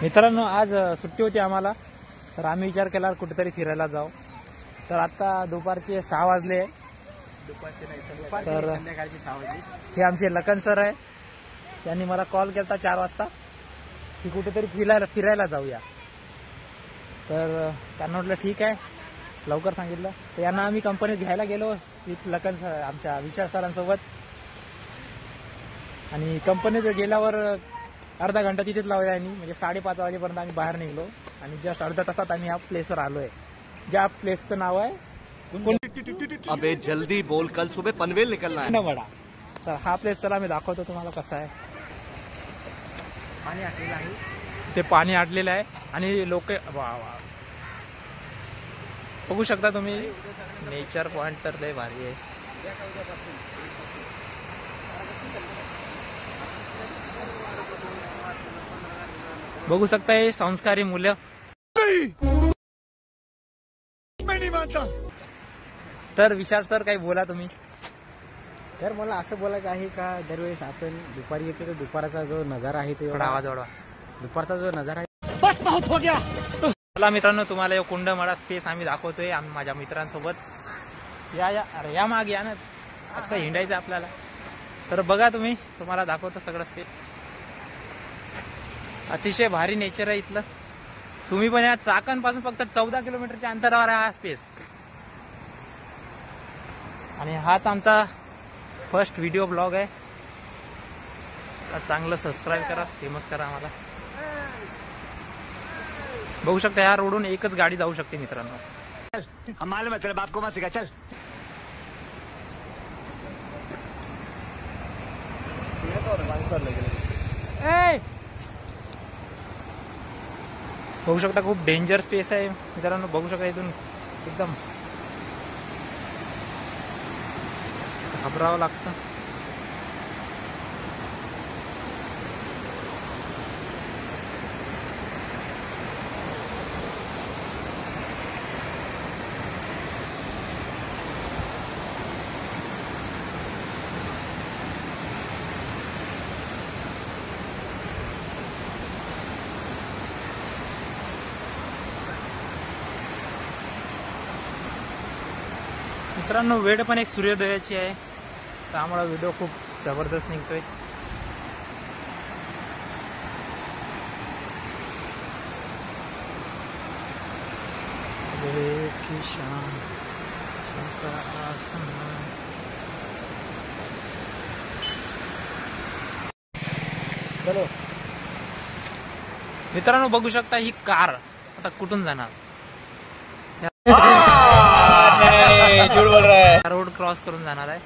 मित्रांनो आज सुट्टी होती आम्हाला, तर आम्ही विचार केला कुठेतरी फिरायला जाऊ। तर आता दुपारचे 6 वाजले, तर संध्याकाळचे 6 वाजले। हे आमचे लखन सर आहे, त्यांनी मला कॉल केला 4 वाजता की कुठेतरी फिरायला जाऊया। तर त्यांना म्हटलं ठीक आहे, लवकर सांगितलं। तर यांना आम्ही कंपनीत घ्यायला गेलो विथ लखन सर, आमच्या विशाल सरांसोबत। आणि कंपनीत गेल्यावर अर्धा घंटा तिथेच लावला आणि म्हणजे 5:30 वाजेपर्यंत आम्ही बाहेर निघलो आणि जस्ट अर्ध्या तासात आम्ही ह्या प्लेसवर आलोय, ज्या प्लेसचं नाव आहे अबे जल्दी बोल, कल सुबह पनवेल निकलना है। कुंडमडा। तर हा प्लेस चला मी दाखवतो तुम्हाला कसा आहे। पाणी आटलेलं आहे, ते पाणी आटलेलं आहे आणि लोक वा बघू शकता तुम्ही, नेचर पॉइंट तर लय भारी आहे। बघू शकता हे संस्कारी मुलं। तर विशाल सर काही बोला तुम्ही। तर मला असं बोलायचं आहे का दरवेळेस आपण दुपारी येतो तर दुपारचा जो नजारा आहे तो थोडा आवाज वाढवा। दुपारचा जो नजारा आहे बस बहुत हो गया। चला मित्रांनो, तुम्हाला यो कुंडमडा स्पेस आम्ही दाखवतोय आम्ही माझ्या मित्रांसोबत। या अरे या मागे या ना, आता हिंडायचं आपल्याला। तर बघा तुम्ही, तुम्हाला दाखवतो सगळं स्पेस। अतिशय भारी नेचर आहे इथलं। तुम्ही पण या चाकणपासून फक्त 14 किलोमीटरच्या अंतरावर आहे हा स्पेस। आणि हाच आमचा फर्स्ट व्हिडिओ ब्लॉग आहे। चांगलं सबस्क्राईब करा, फेमस करा आम्हाला। बघू शकता या रोडून एकच गाडी जाऊ शकते मित्रांनो। हमारे मतलब आपको मत सिखा, चल। बघू शकता खूप डेंजर स्पेस आहे मित्रांनो। बघू शकता इथून एकदम घाबरावं लागतं। मित्रांनो वेळ पण एक सूर्योदयाची आहे, त्यामुळे व्हिडिओ खूप जबरदस्त निघतोय। चलो मित्रांनो, बघू शकता ही कार आता कुठून जाणार। झूठ बोल रहा है। रोड क्रॉस करून जाणार आहे।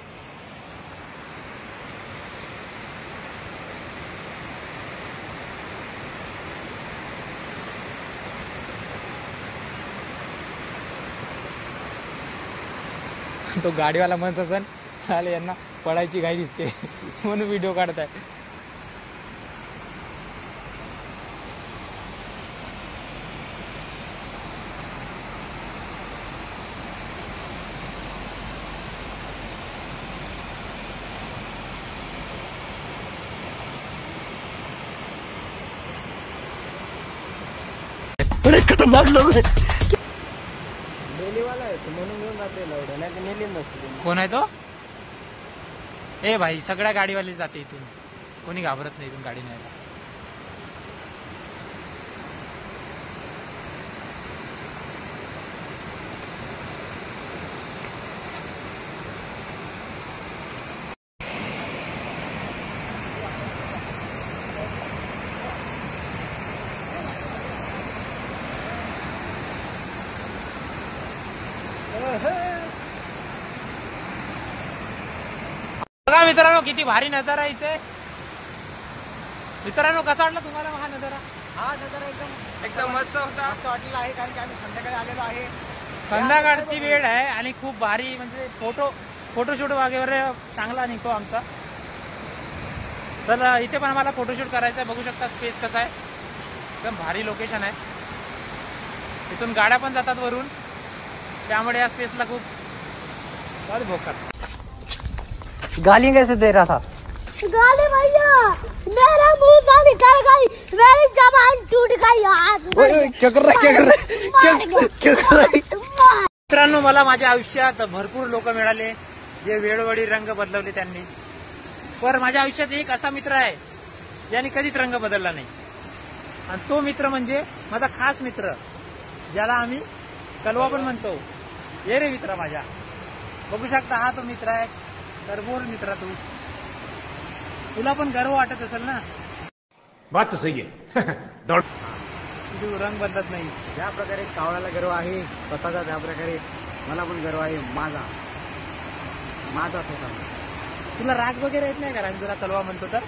तो गाडीवाला म्हणत असेल आले यांना पडायची घाई दिसते म्हणून व्हिडिओ काढताय। बड़े खतरनाक लोग हैं। नेलीवाला आहे तो म्हणून घेऊन जाते लवडं, नाही तर नेली नसते। कोण आहे तो? ए भाई, सगळ्या गाडीवाले जाते इथून, कोणी घाबरत नाही इथून गाडी न्यायला। बघा मित्रांनो किती भारी नजारा आहे इथे। मित्रांनो कसा वाटला तुम्हाला हा नजारा? हा नजारा एकदम मस्त होता, मस्त वाटलेला आहे, कारण की आम्ही संध्याकाळी आलेलो आहे। संध्याकाळची वेळ आहे आणि खूप भारी म्हणजे फोटोशूट वगैरे चांगला निघतो आमचा। तर इथे पण आम्हाला फोटोशूट करायचा आहे। बघू शकता स्पेस कसा आहे, एकदम भारी लोकेशन आहे। इथून गाड्या पण जातात वरून, त्यामुळे या स्पेसला खूप भारी भोकर। गाली कैसे दे रहा था? गाली भैया, मेरा मुंह से निकल गई, मेरी जबान टूट गई हाथ क्या कर रहा क्या कर रहा मित्रांनो, मला माझ्या आयुष्यात भरपूर लोक मिळाले जे वेळोवेळी रंग बदलवले त्यांनी. पण माझ्या आयुष्यात एक असा मित्र आहे ज्याने कधीच रंग बदलला नाही. आणि तो मित्र म्हणजे माझा खास मित्र, ज्याला आम्ही कलवा पण म्हणतो. ये रे मित्र माझ्या. बघू शकता, हा तो मित्र आहे. तर बोल मित्र, तुला पण गर्व वाटत असेल ना. बात तो सही है. तू रंग बदलत नाही. ज्या प्रकारे कावळ्याला गर्व आहे स्वतःचा, त्या प्रकारे मला पण गर्व आहे माझा स्वतः. तुला राग वगैरे येत नाही का? राग तुला कलवा म्हणतो तर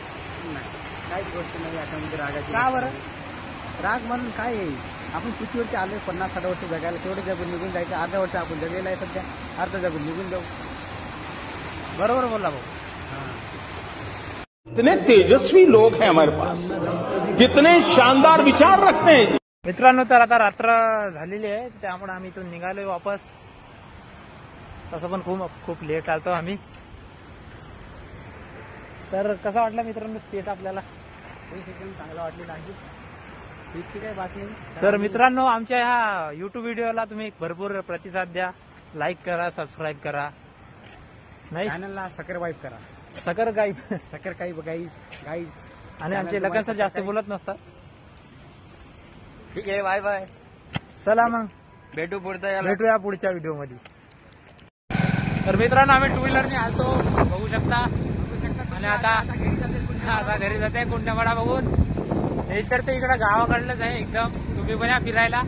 नाही, काहीच गोष्ट नाही याच्यामध्ये रागाची. का बरं? राग म्हणून काय आहे? आपण पृथ्वीवरती आलोय 50-60 वर्ष जगायला, तेवढे जगून निघून जायचं. अर्धा वर्ष आपण जगलेलं आहे सध्या, अर्धा जगून निघून जाऊ. बरोबर बोलला भाऊ. कितने तेजस्वी लोग हैं हमारे पास, कितने शानदार विचार रखते हैं. मित्रांनो, तर आता रात्र झालेली आहे, त्यामुळे आम्ही इथून निघालोय वापस. तसं पण खूप लेट आलतो आम्ही. तर कसं वाटलं मित्रांनो स्पेस आपल्याला? एकदम चांगलं वाटलेलं आहे. हीच काय बाकी नाही. तर मित्रांनो, आमच्या ह्या युट्यूब व्हिडिओला तुम्ही भरपूर प्रतिसाद द्या. लाईक करा, सबस्क्राईब करा. नाही, चॅनलला सबस्क्राईब करा. सकर गाई गाईज. आणि आमचे लग्न सर जास्त बोलत नसतात. ठीक आहे, बाय बाय. चला मग भेटूया पुढच्या व्हिडिओ मध्ये. तर मित्रांनो, आम्ही टू व्हीलरने आलतो, बघू शकता. आणि आता घरी जाते कुंडवाडा बघून. नेचर तर इकडं गावाकडलंच आहे एकदम. तुम्ही पण या फिरायला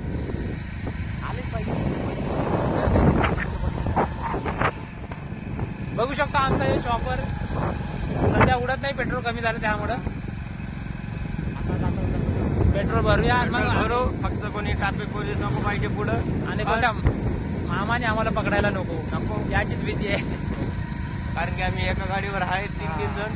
आलेच पाहिजे. बघू शकता आमचा हे शॉपर सध्या उडत नाही, पेट्रोल कमी झालं त्यामुळं. पेट्रोल भरूया आणि मग फक्त कोणी ट्रॅफिक पोलीस नको पाहिजे पुढं. आणि कोणत्या मामाने आम्हाला पकडायला नको याचीच भीती आहे. कारण की आम्ही एका गाडीवर आहे 3 जण.